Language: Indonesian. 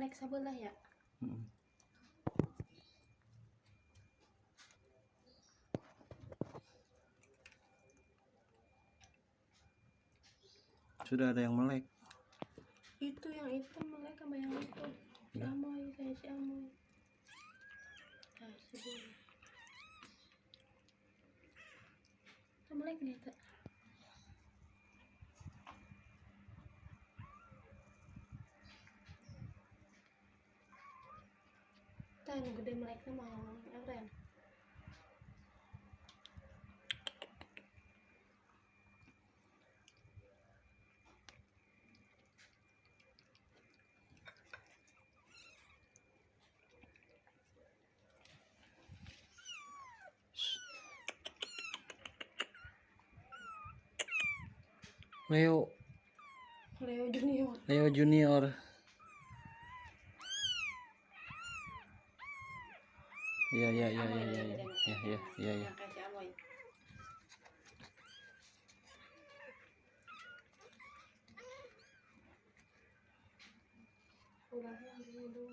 melek sebelah ya. Sudah ada yang melek. Itu yang hitam melek sama yang itu. Si Ya. Amoy, kayak si Amoy. Nah, sebelah. Itu melek nih, tak? Tak, yang gede meleknya mah yang Ren. Leo Junior. Leo Junior. Ya. Yang kayak si Amoy. Udah, dulu.